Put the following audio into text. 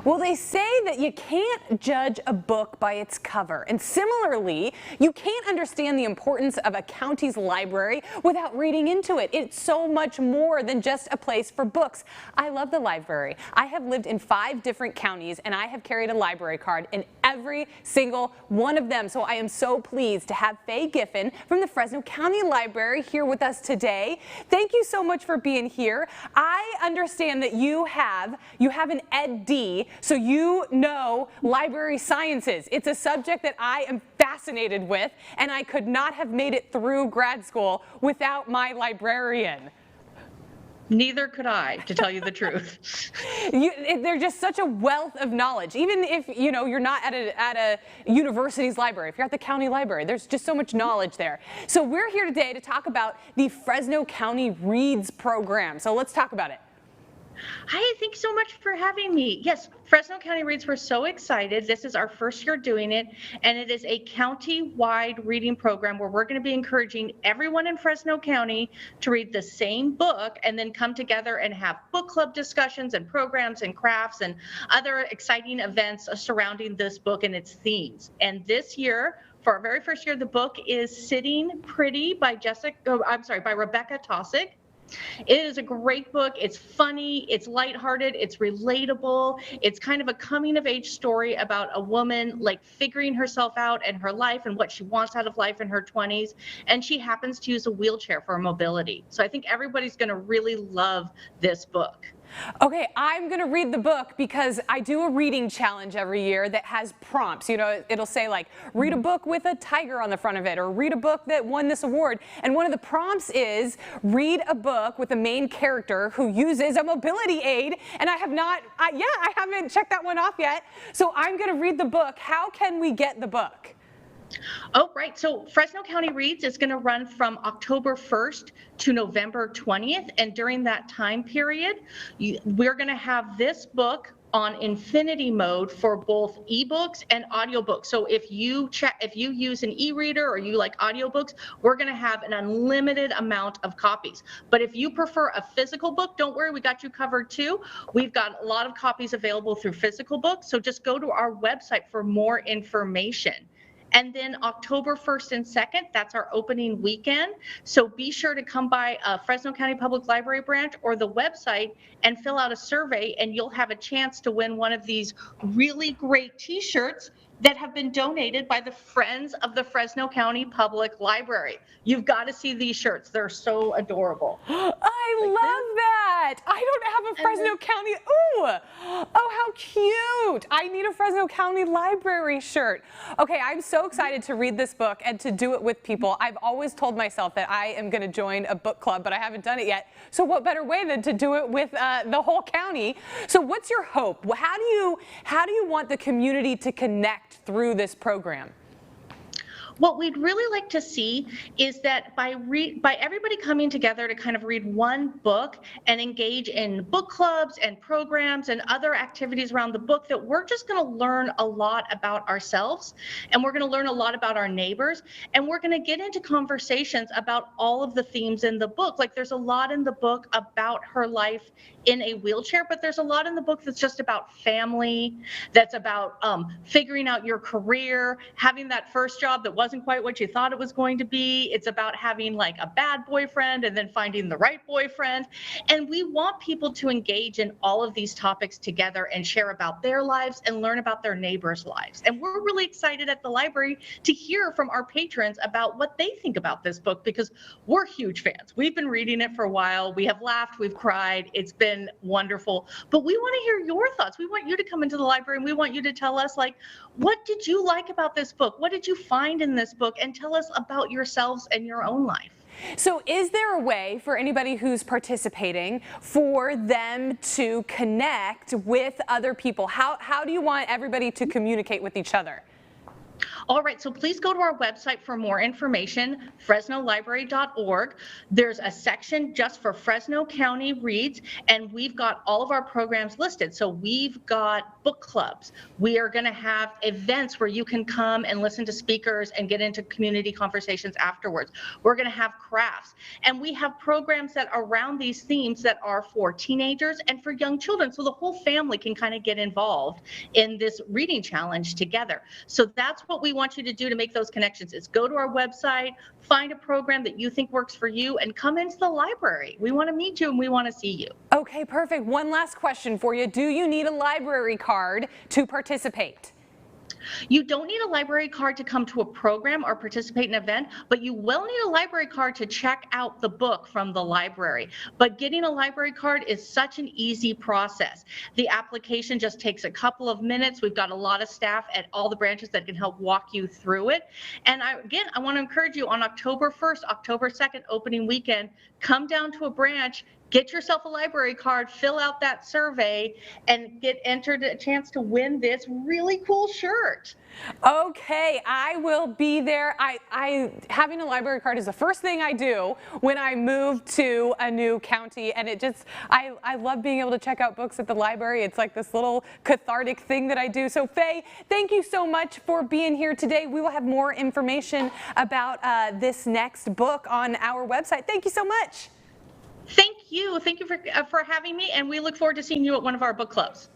Well, they say that you can't judge a book by its cover. And similarly, you can't understand the importance of a county's library without reading into it. It's so much more than just a place for books. I love the library. I have lived in 5 different counties, and I have carried a library card in every single one of them. So I am so pleased to have Faye Giffen from the Fresno County Library here with us today. Thank you so much for being here. I understand that you have an Ed.D., so you know library sciences. It's a subject that I am fascinated with, and I could not have made it through grad school without my librarian. Neither could I, to tell you the truth. They're just such a wealth of knowledge. Even if you're not at a university's library, if you're at the county library, there's just so much knowledge there. So we're here today to talk about the Fresno County Reads program. So let's talk about it. Hi, thanks so much for having me. Yes, Fresno County Reads, we're so excited. This is our first year doing it, and it is a county-wide reading program where we're going to be encouraging everyone in Fresno County to read the same book and then come together and have book club discussions and programs and crafts and other exciting events surrounding this book and its themes. And this year, for our very first year, the book is Sitting Pretty by Rebecca Taussig. It is a great book. It's funny, it's lighthearted, it's relatable. It's kind of a coming of age story about a woman like figuring herself out and her life and what she wants out of life in her 20s. And she happens to use a wheelchair for mobility. So I think everybody's going to really love this book. Okay, I'm going to read the book because I do a reading challenge every year that has prompts. It'll say like, read a book with a tiger on the front of it, or read a book that won this award. And one of the prompts is read a book with a main character who uses a mobility aid. And I haven't checked that one off yet. So I'm going to read the book. How can we get the book? Oh, right. So Fresno County Reads is going to run from October 1st to November 20th. And during that time period, we're going to have this book on infinity mode for both ebooks and audiobooks. So if you use an e-reader or you like audiobooks, we're going to have an unlimited amount of copies. But if you prefer a physical book, don't worry, we got you covered too. We've got a lot of copies available through physical books. So just go to our website for more information. And then October 1st and 2nd, that's our opening weekend. So be sure to come by Fresno County Public Library branch or the website and fill out a survey, and you'll have a chance to win one of these really great t-shirts that have been donated by the Friends of the Fresno County Public Library. You've got to see these shirts. They're so adorable. I love that. I don't have a Fresno County. Ooh, oh, how cute. I need a Fresno County Library shirt. Okay, I'm so excited to read this book and to do it with people. I've always told myself that I am going to join a book club, but I haven't done it yet. So what better way than to do it with the whole county? So what's your hope? How do you want the community to connect through this program? What we'd really like to see is that by everybody coming together to kind of read one book and engage in book clubs and programs and other activities around the book, that we're just going to learn a lot about ourselves, and we're going to learn a lot about our neighbors, and we're going to get into conversations about all of the themes in the book. Like, there's a lot in the book about her life in a wheelchair, but there's a lot in the book that's just about family, that's about figuring out your career, having that first job that wasn't quite what you thought it was going to be. It's about having like a bad boyfriend and then finding the right boyfriend. And we want people to engage in all of these topics together and share about their lives and learn about their neighbors' lives. And we're really excited at the library to hear from our patrons about what they think about this book, because we're huge fans. We've been reading it for a while. We have laughed, we've cried. It's been wonderful. But we want to hear your thoughts. We want you to come into the library and we want you to tell us, like, what did you like about this book? What did you find in this book? And tell us about yourselves and your own life. So is there a way for anybody who's participating for them to connect with other people? How do you want everybody to communicate with each other? All right, so please go to our website for more information, fresnolibrary.org. There's a section just for Fresno County Reads, and we've got all of our programs listed. So we've got book clubs. We are going to have events where you can come and listen to speakers and get into community conversations afterwards. We're going to have crafts, and we have programs that are around these themes that are for teenagers and for young children, so the whole family can kind of get involved in this reading challenge together. So that's what we want you to do to make those connections, is go to our website, find a program that you think works for you, and come into the library. We want to meet you and we want to see you. Okay, perfect. One last question for you. Do you need a library card to participate? You don't need a library card to come to a program or participate in an event, but you will need a library card to check out the book from the library. But getting a library card is such an easy process. The application just takes a couple of minutes. We've got a lot of staff at all the branches that can help walk you through it. And again, I want to encourage you, on October 1st, October 2nd, opening weekend, come down to a branch, get yourself a library card, fill out that survey, and get entered a chance to win this really cool shirt. Okay, I will be there. Having a library card is the first thing I do when I move to a new county, and I love being able to check out books at the library. It's like this little cathartic thing that I do. So Faye, thank you so much for being here today. We will have more information about this next book on our website. Thank you so much. Thank you for having me, and we look forward to seeing you at one of our book clubs.